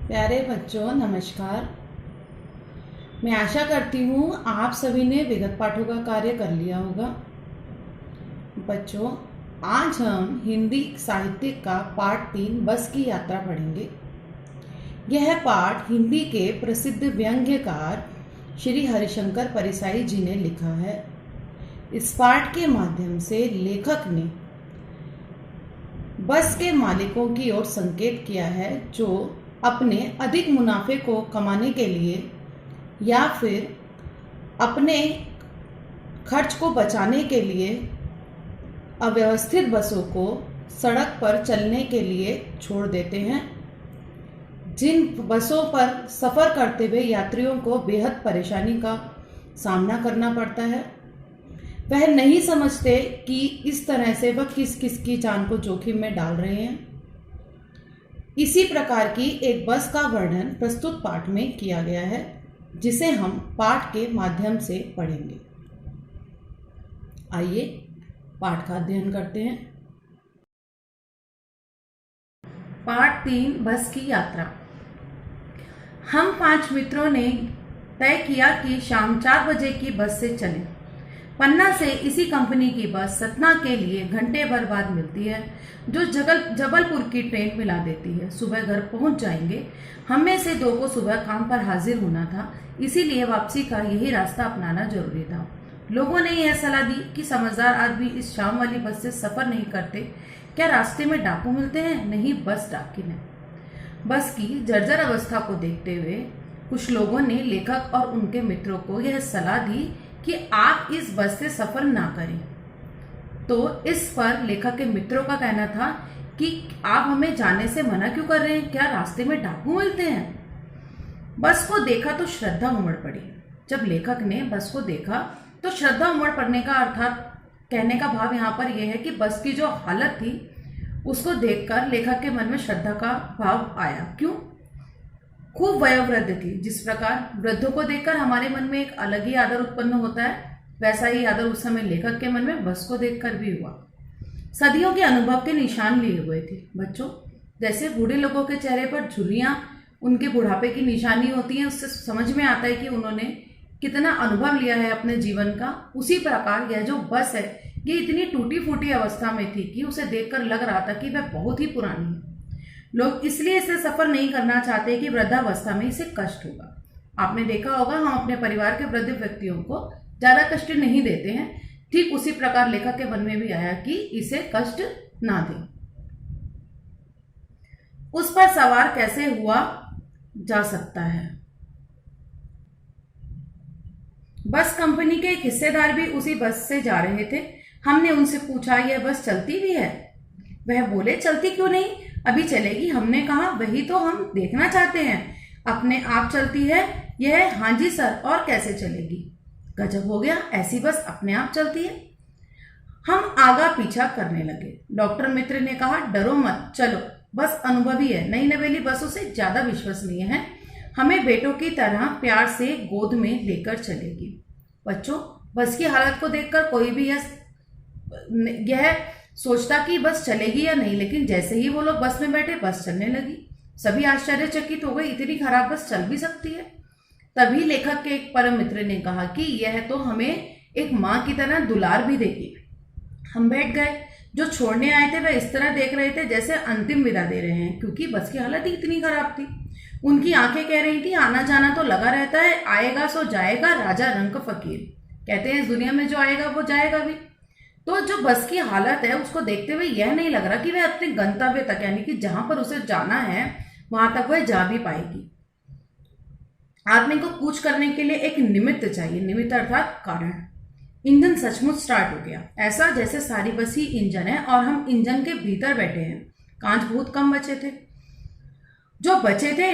प्यारे बच्चों नमस्कार। मैं आशा करती हूँ आप सभी ने विगत पाठों का कार्य कर लिया होगा। बच्चों, आज हम हिंदी साहित्य का पाठ 3 बस की यात्रा पढ़ेंगे। यह पाठ हिंदी के प्रसिद्ध व्यंग्यकार श्री हरिशंकर परिसाई जी ने लिखा है। इस पाठ के माध्यम से लेखक ने बस के मालिकों की ओर संकेत किया है जो अपने अधिक मुनाफे को कमाने के लिए या फिर अपने खर्च को बचाने के लिए अव्यवस्थित बसों को सड़क पर चलने के लिए छोड़ देते हैं। जिन बसों पर सफ़र करते हुए यात्रियों को बेहद परेशानी का सामना करना पड़ता है, वह नहीं समझते कि इस तरह से वह किस किस की जान को जोखिम में डाल रहे हैं। इसी प्रकार की एक बस का वर्णन प्रस्तुत पाठ में किया गया है, जिसे हम पाठ के माध्यम से पढ़ेंगे। आइए पाठ का अध्ययन करते हैं। पाठ 3 बस की यात्रा। हम 5 मित्रों ने तय किया कि शाम 4 बजे की बस से चलें। पन्ना से इसी कंपनी की बस सतना के लिए घंटे भर बाद मिलती है, जो जबलपुर की ट्रेन मिला देती है। सुबह घर पहुंच जाएंगे। हम में से 2 को सुबह काम पर हाजिर होना था, इसीलिए वापसी का यही रास्ता अपनाना जरूरी था। लोगों ने यह सलाह दी कि समझदार आदमी इस शाम वाली बस से सफर नहीं करते। क्या रास्ते में डाकू मिलते हैं? नहीं, बस डाकिन है। बस की जर्जर अवस्था को देखते हुए कुछ लोगों ने लेखक और उनके मित्रों को यह सलाह दी कि आप इस बस से सफर ना करें। तो इस पर लेखक के मित्रों का कहना था कि आप हमें जाने से मना क्यों कर रहे हैं? क्या रास्ते में डाकू मिलते हैं? बस को देखा तो श्रद्धा उमड़ पड़ी। जब लेखक ने बस को देखा तो श्रद्धा उमड़ पड़ने का अर्थात कहने का भाव यहाँ पर यह है कि बस की जो हालत थी उसको देखकर लेखक के मन में श्रद्धा का भाव आया। क्यों? खूब वयोवृद्ध थी। जिस प्रकार वृद्धों को देखकर हमारे मन में एक अलग ही आदर उत्पन्न होता है, वैसा ही आदर उस समय लेखक के मन में बस को देखकर भी हुआ। सदियों के अनुभव के निशान लिए हुए थे। बच्चों, जैसे बूढ़े लोगों के चेहरे पर झुर्रियां उनके बुढ़ापे की निशानी होती है, उससे समझ में आता है कि उन्होंने कितना अनुभव लिया है अपने जीवन का। उसी प्रकार यह जो बस है, ये इतनी टूटी फूटी अवस्था में थी कि उसे देखकर लग रहा था कि वह बहुत ही पुरानी है। लोग इसलिए इसे सफर नहीं करना चाहते कि वृद्धावस्था में इसे कष्ट होगा। आपने देखा होगा, हम अपने परिवार के वृद्ध व्यक्तियों को ज्यादा कष्ट नहीं देते हैं। ठीक उसी प्रकार लेखक के मन में भी आया कि इसे कष्ट ना दें। उस पर सवार कैसे हुआ जा सकता है? बस कंपनी के एक हिस्सेदार भी उसी बस से जा रहे थे। हमने उनसे पूछा, यह बस चलती भी है? वह बोले, चलती क्यों नहीं, अभी चलेगी। हमने कहा, वही तो हम देखना चाहते हैं। अपने आप चलती है? यह हाँ जी सर, और कैसे चलेगी? गजब हो गया, ऐसी बस अपने आप चलती है। हम आगा पीछा करने लगे। डॉक्टर मित्र ने कहा, डरो मत, चलो, बस अनुभवी है, नई नवेली बसों से ज्यादा विश्वसनीय है, हमें बेटों की तरह प्यार से गोद में लेकर चलेगी। बच्चों, बस की हालत को देखकर कोई भी यह सोचता कि बस चलेगी या नहीं, लेकिन जैसे ही वो लोग बस में बैठे बस चलने लगी। सभी आश्चर्यचकित हो गए, इतनी खराब बस चल भी सकती है। तभी लेखक के एक परम मित्र ने कहा कि यह तो हमें एक माँ की तरह दुलार भी देगी। हम बैठ गए। जो छोड़ने आए थे वह इस तरह देख रहे थे जैसे अंतिम विदा दे रहे हैं, क्योंकि बस की हालत ही इतनी खराब थी। उनकी आंखें कह रही थी, आना जाना तो लगा रहता है, आएगा सो जाएगा, राजा रंग फकीर। कहते हैं इस दुनिया में जो आएगा वो जाएगा भी। तो जो बस की हालत है उसको देखते हुए यह नहीं लग रहा कि वह अपने गंतव्य तक, यानी कि जहां पर उसे जाना है वहां तक वह जा भी पाएगी। आदमी को कूच करने के लिए एक निमित्त चाहिए, निमित्त अर्थात कारण। इंजन सचमुच स्टार्ट हो गया, ऐसा जैसे सारी बस ही इंजन है और हम इंजन के भीतर बैठे हैं। कांच बहुत कम बचे थे, जो बचे थे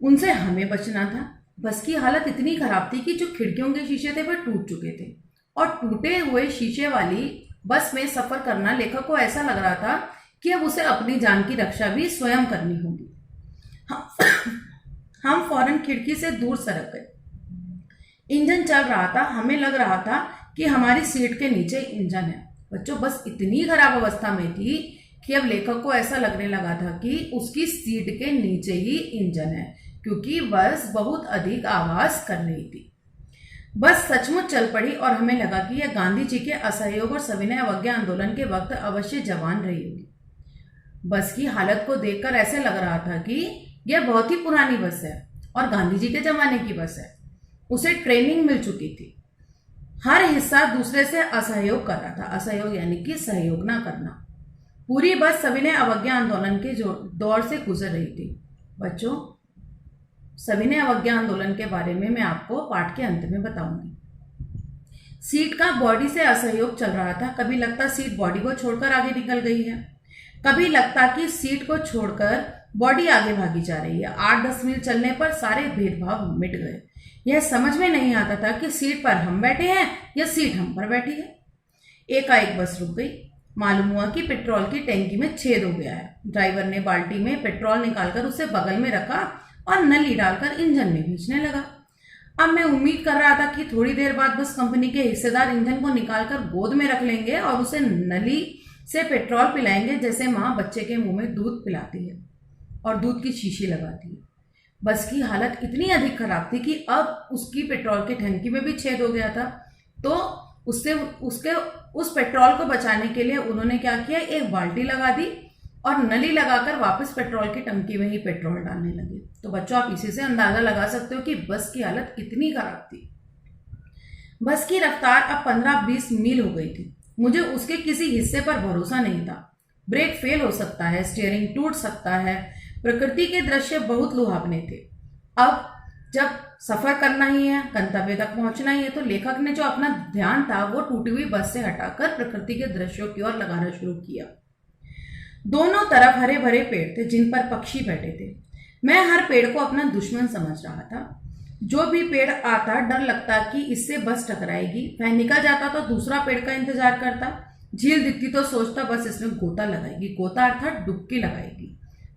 उनसे हमें बचना था। बस की हालत इतनी खराब थी कि जो खिड़कियों के शीशे थे वह टूट चुके थे, और टूटे हुए शीशे वाली बस में सफर करना लेखक को ऐसा लग रहा था कि अब उसे अपनी जान की रक्षा भी स्वयं करनी होगी। हम फौरन खिड़की से दूर सरक गए। इंजन चल रहा था, हमें लग रहा था कि हमारी सीट के नीचे इंजन है। बच्चों, बस इतनी खराब अवस्था में थी कि अब लेखक को ऐसा लगने लगा था कि उसकी सीट के नीचे ही इंजन है, क्योंकि बस बहुत अधिक आवाज कर रही थी। बस सचमुच चल पड़ी और हमें लगा कि यह गांधी जी के असहयोग और सविनय अवज्ञा आंदोलन के वक्त अवश्य जवान रही होगी। बस की हालत को देखकर ऐसे लग रहा था कि यह बहुत ही पुरानी बस है और गांधी जी के जमाने की बस है। उसे ट्रेनिंग मिल चुकी थी। हर हिस्सा दूसरे से असहयोग कर रहा था। असहयोग यानी कि सहयोग ना करना। पूरी बस सविनय अवज्ञा आंदोलन के दौर से गुजर रही थी। बच्चों, सविनय अवज्ञा आंदोलन के बारे में मैं आपको पाठ के अंत में बताऊंगी। सीट का बॉडी से असहयोग चल रहा था। कभी लगता सीट बॉडी को छोड़कर आगे निकल गई है, कभी लगता कि सीट को छोड़कर बॉडी आगे भागी जा रही है। 8-10 मील चलने पर सारे भेदभाव मिट गए। यह समझ में नहीं आता था कि सीट पर हम बैठे हैं या सीट हम पर बैठी है। एकाएक बस रुक गई। मालूम हुआ कि पेट्रोल की टैंकी में छेद हो गया है। ड्राइवर ने बाल्टी में पेट्रोल निकालकर उसे बगल में रखा और नली डालकर इंजन में खींचने लगा। अब मैं उम्मीद कर रहा था कि थोड़ी देर बाद बस कंपनी के हिस्सेदार इंजन को निकालकर गोद में रख लेंगे और उसे नली से पेट्रोल पिलाएंगे, जैसे माँ बच्चे के मुंह में दूध पिलाती है और दूध की शीशी लगाती है। बस की हालत इतनी अधिक खराब थी कि अब उसकी पेट्रोल की टंकी में भी छेद हो गया था। तो उस पेट्रोल को बचाने के लिए उन्होंने क्या किया, एक बाल्टी लगा दी और नली लगाकर वापस पेट्रोल की टंकी में ही पेट्रोल डालने लगे। तो बच्चों, आप इसी से अंदाजा लगा सकते हो कि बस की हालत कितनी खराब थी। बस की रफ्तार अब 15-20 मील हो गई थी। मुझे उसके किसी हिस्से पर भरोसा नहीं था। ब्रेक फेल हो सकता है, स्टीयरिंग टूट सकता है। प्रकृति के दृश्य बहुत लुभावने थे। अब जब सफर करना ही है, गंतव्य तक पहुंचना ही है, तो लेखक ने जो अपना ध्यान था वो टूटी हुई बस से हटाकर प्रकृति के दृश्यों की ओर लगाना शुरू किया। दोनों तरफ हरे भरे पेड़ थे जिन पर पक्षी बैठे थे। मैं हर पेड़ को अपना दुश्मन समझ रहा था। जो भी पेड़ आता डर लगता कि इससे बस टकराएगी। वह निकल जाता तो दूसरा पेड़ का इंतजार करता। झील दिखती तो सोचता बस इसमें गोता लगाएगी। गोता अर्थात डुबकी लगाएगी।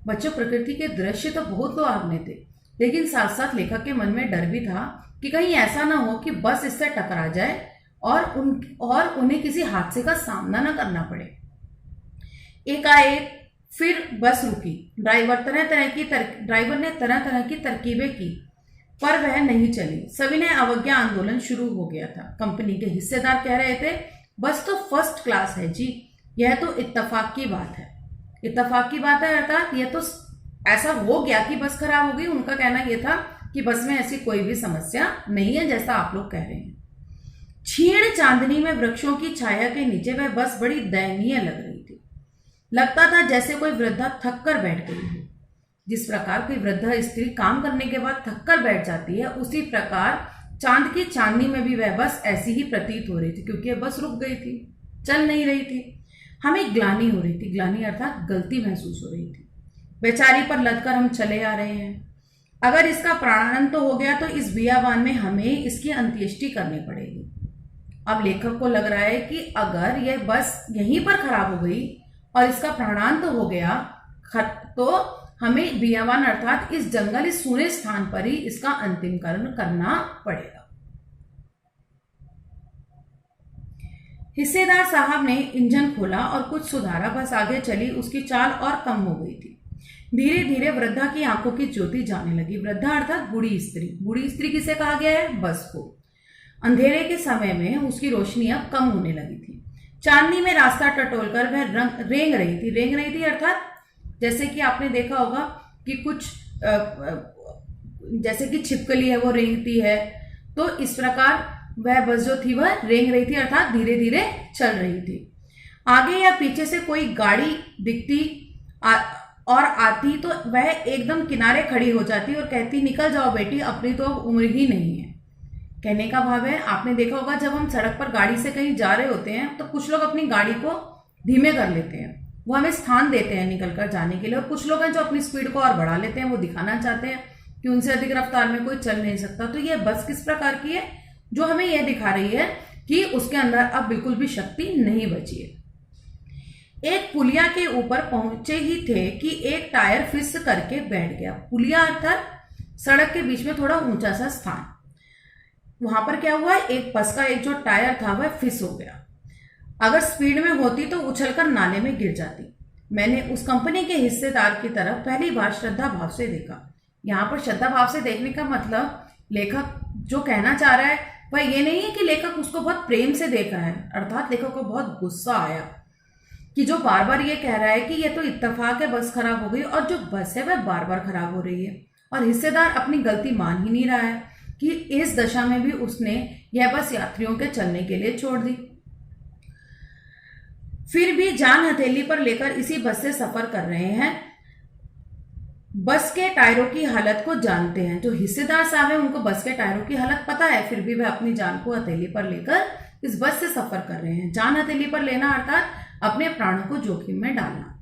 बच्चों, प्रकृति के दृश्य तो बहुत लुभावने थे, लेकिन साथ साथ लेखक के मन में डर भी था कि कहीं ऐसा ना हो कि बस इससे टकरा जाए और उन्हें किसी हादसे का सामना न करना पड़े। एकाएक फिर बस रुकी। ड्राइवर ने तरह तरह की तरकीबें की, पर वह नहीं चली। सविनय अवज्ञा आंदोलन शुरू हो गया था। कंपनी के हिस्सेदार कह रहे थे, बस तो फर्स्ट क्लास है जी, यह तो इत्तेफाक की बात है। इत्तेफाक की बात है अर्थात यह तो ऐसा हो गया कि बस खराब हो गई। उनका कहना यह था कि बस में ऐसी कोई भी समस्या नहीं है जैसा आप लोग कह रहे हैं। क्षीण चांदनी में वृक्षों की छाया के नीचे वह बस बड़ी दयनीय लग रही थी। लगता था जैसे कोई वृद्धा थक कर बैठ गई हो। जिस प्रकार कोई वृद्धा स्त्री काम करने के बाद थक कर बैठ जाती है, उसी प्रकार चांद की चांदनी में भी वह बस ऐसी ही प्रतीत हो रही थी, क्योंकि वह बस रुक गई थी, चल नहीं रही थी। हमें ग्लानि हो रही थी। ग्लानि अर्थात गलती महसूस हो रही थी। बेचारी पर लदकर हम चले आ रहे हैं। अगर इसका प्राणांत तो हो गया तो इस बियाबान में हमें इसकी अंत्येष्टि करनी पड़ेगी। अब लेखक को लग रहा है कि अगर यह बस यहीं पर खराब हो गई और इसका प्राणांत तो हो गया तो हमें बियाबान अर्थात इस जंगल, इस सूने स्थान पर ही इसका अंतिमकरण करना पड़ेगा। हिस्सेदार साहब ने इंजन खोला और कुछ सुधारा। बस आगे चली। उसकी चाल और कम हो गई थी। धीरे धीरे वृद्धा की आंखों की ज्योति जाने लगी। वृद्धा अर्थात बूढ़ी स्त्री। बूढ़ी स्त्री किसे कहा गया है? बस को। अंधेरे के समय में उसकी रोशनी अब कम होने लगी थी। चांदनी में रास्ता टटोलकर वह रेंग रही थी। रेंग रही थी अर्थात जैसे कि आपने देखा होगा कि कुछ जैसे कि छिपकली है वो रेंगती है, तो इस प्रकार वह बस जो थी वह रेंग रही थी अर्थात धीरे धीरे चल रही थी। आगे या पीछे से कोई गाड़ी दिखती और आती तो वह एकदम किनारे खड़ी हो जाती और कहती, निकल जाओ बेटी, अपनी तो अब उम्र ही नहीं है। कहने का भाव है, आपने देखा होगा जब हम सड़क पर गाड़ी से कहीं जा रहे होते हैं तो कुछ लोग अपनी गाड़ी को धीमे कर लेते हैं, वो हमें स्थान देते हैं निकल कर जाने के लिए, और कुछ लोग हैं जो अपनी स्पीड को और बढ़ा लेते हैं, वो दिखाना चाहते हैं कि उनसे अधिक रफ्तार में कोई चल नहीं सकता। तो यह बस किस प्रकार की है, जो हमें यह दिखा रही है कि उसके अंदर अब बिल्कुल भी शक्ति नहीं बची है। एक पुलिया के ऊपर पहुंचे ही थे कि एक टायर फिस करके बैठ गया। पुलिया अर्थात सड़क के बीच में थोड़ा ऊंचा सा स्थान। वहां पर क्या हुआ, एक बस का एक जो टायर था वह फिस हो गया। अगर स्पीड में होती तो उछलकर नाले में गिर जाती। मैंने उस कंपनी के हिस्सेदार की तरफ पहली बार श्रद्धा भाव से देखा। यहाँ पर श्रद्धा भाव से देखने का मतलब लेखक जो कहना चाह रहा है वह ये नहीं है कि लेखक उसको बहुत प्रेम से देख रहा है, अर्थात लेखक को बहुत गुस्सा आया कि जो बार बार ये कह रहा है कि ये तो इत्तेफाक है बस खराब हो गई, और जो बस है वह बार बार खराब हो रही है, और हिस्सेदार अपनी गलती मान ही नहीं रहा है कि इस दशा में भी उसने यह बस यात्रियों के चलने के लिए छोड़ दी। फिर भी जान हथेली पर लेकर इसी बस से सफर कर रहे हैं। बस के टायरों की हालत को जानते हैं, जो हिस्सेदार साहब है उनको बस के टायरों की हालत पता है, फिर भी वे अपनी जान को हथेली पर लेकर इस बस से सफर कर रहे हैं। जान हथेली पर लेना अर्थात अपने प्राणों को जोखिम में डालना।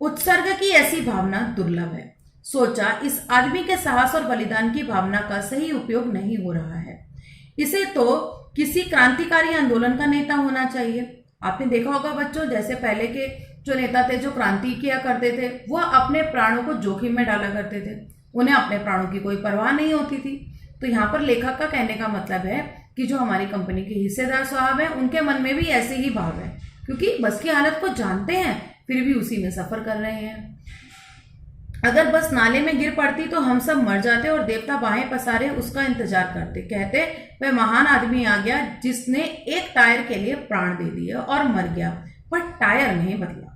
उत्सर्ग की ऐसी भावना दुर्लभ है। सोचा इस आदमी के साहस और बलिदान की भावना का सही उपयोग नहीं हो रहा है, इसे तो किसी क्रांतिकारी आंदोलन का नेता होना चाहिए। आपने देखा होगा बच्चों, जैसे पहले के जो नेता थे जो क्रांति किया करते थे वह अपने प्राणों को जोखिम में डाला करते थे, उन्हें अपने प्राणों की कोई परवाह नहीं होती थी। तो यहाँ पर लेखक का कहने का मतलब है कि जो हमारी कंपनी के हिस्सेदार साहब हैं उनके मन में भी ऐसे ही भाव है, क्योंकि बस की हालत को जानते हैं फिर भी उसी में सफर कर रहे हैं। अगर बस नाले में गिर पड़ती तो हम सब मर जाते और देवता बाहें पसारे उसका इंतजार करते, कहते वह महान आदमी आ गया जिसने एक टायर के लिए प्राण दे दिए और मर गया, पर टायर नहीं बदला।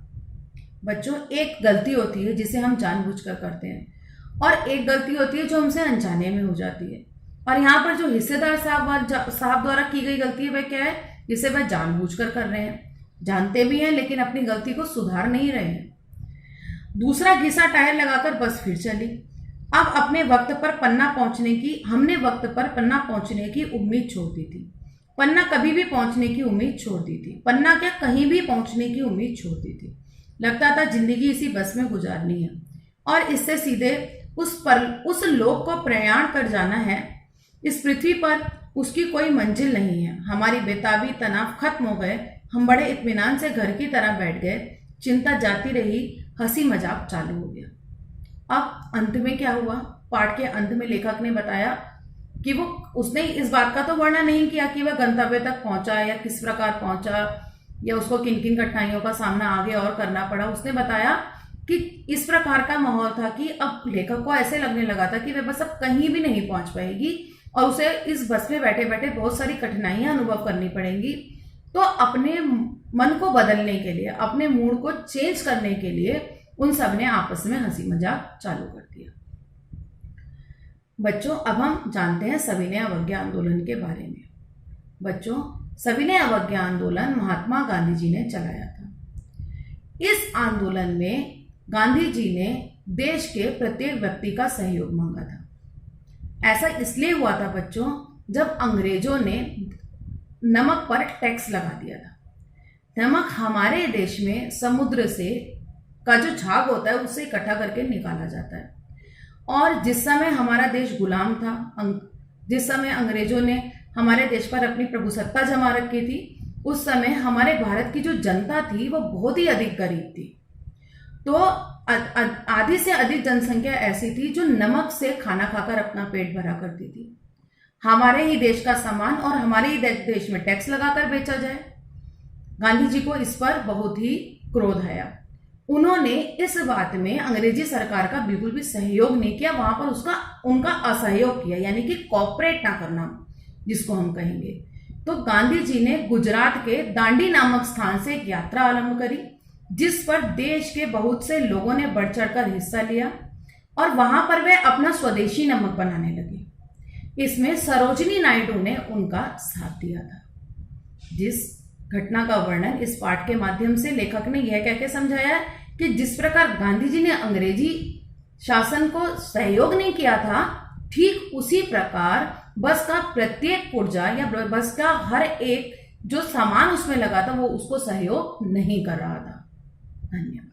बच्चों, एक गलती होती है जिसे हम जानबूझकर करते हैं और एक गलती होती है जो हमसे अनजाने में हो जाती है। और यहाँ पर जो हिस्सेदार साहब द्वारा की गई गलती है वह क्या है, जिसे वह जानबूझकर कर रहे हैं, जानते भी हैं लेकिन अपनी गलती को सुधार नहीं रहे हैं। दूसरा घिसा टायर लगाकर बस फिर चली। अब हमने वक्त पर पन्ना पहुंचने की उम्मीद छोड़ दी थी। पन्ना कभी भी पहुंचने की उम्मीद छोड़ दी थी, पन्ना क्या कहीं भी पहुंचने की उम्मीद छोड़ दी थी। लगता था जिंदगी इसी बस में गुजारनी है और इससे सीधे उस लोक को प्रयाण कर जाना है। इस पृथ्वी पर उसकी कोई मंजिल नहीं है। हमारी बेताबी तनाव खत्म हो गए, हम बड़े इत्मीनान से घर की तरह बैठ गए। चिंता जाती रही, हंसी मजाक चालू हो गया। अब अंत में क्या हुआ, पाठ के अंत में लेखक ने बताया कि उसने इस बात का तो वर्णन नहीं किया कि वह गंतव्य तक पहुंचा या किस प्रकार पहुंचा या उसको किन किन कठिनाइयों का सामना आगे और करना पड़ा। उसने बताया कि इस प्रकार का माहौल था कि अब लेखक को ऐसे लगने लगा था कि वह बस अब कहीं भी नहीं पहुंच पाएगी और उसे इस बस में बैठे बैठे बहुत सारी कठिनाइयां अनुभव करनी पड़ेंगी। तो अपने मन को बदलने के लिए, अपने मूड को चेंज करने के लिए उन सब ने आपस में हंसी मजाक चालू कर दिया। बच्चों, अब हम जानते हैं सविनय अवज्ञा आंदोलन के बारे में। बच्चों, सविनय अवज्ञा आंदोलन महात्मा गांधी जी ने चलाया था। इस आंदोलन में गांधी जी ने देश के प्रत्येक व्यक्ति का सहयोग मांगा था। ऐसा इसलिए हुआ था बच्चों, जब अंग्रेजों ने नमक पर टैक्स लगा दिया था। नमक हमारे देश में समुद्र से का जो झाग होता है उससे इकट्ठा करके निकाला जाता है, और जिस समय हमारा देश गुलाम था, जिस समय अंग्रेजों ने हमारे देश पर अपनी प्रभुसत्ता जमा रखी थी, उस समय हमारे भारत की जो जनता थी वो बहुत ही अधिक गरीब थी। तो आधी से अधिक जनसंख्या ऐसी थी जो नमक से खाना खाकर अपना पेट भरा करती थी। हमारे ही देश का सामान और हमारे ही देश में टैक्स लगाकर बेचा जाए। गांधी जी को इस पर बहुत ही क्रोध आया। उन्होंने इस बात में अंग्रेजी सरकार का बिल्कुल भी सहयोग नहीं किया, वहां पर उनका असहयोग किया, यानी कि कॉपरेट ना करना जिसको हम कहेंगे। तो गांधी जी ने गुजरात के दांडी नामक स्थान से एक यात्रा आरंभ करी, जिस पर देश के बहुत से लोगों ने बढ़ चढ़कर हिस्सा लिया और वहां पर वे अपना स्वदेशी नमक बनाने लगे। इसमें सरोजिनी नायडू ने उनका साथ दिया था। जिस घटना का वर्णन इस पाठ के माध्यम से लेखक ने यह कहकर समझाया कि जिस प्रकार गांधी जी ने अंग्रेजी शासन को सहयोग नहीं किया था, ठीक उसी प्रकार बस का प्रत्येक पुर्जा या बस का हर एक जो सामान उसमें लगा था वो उसको सहयोग नहीं कर रहा था। धन्यवाद।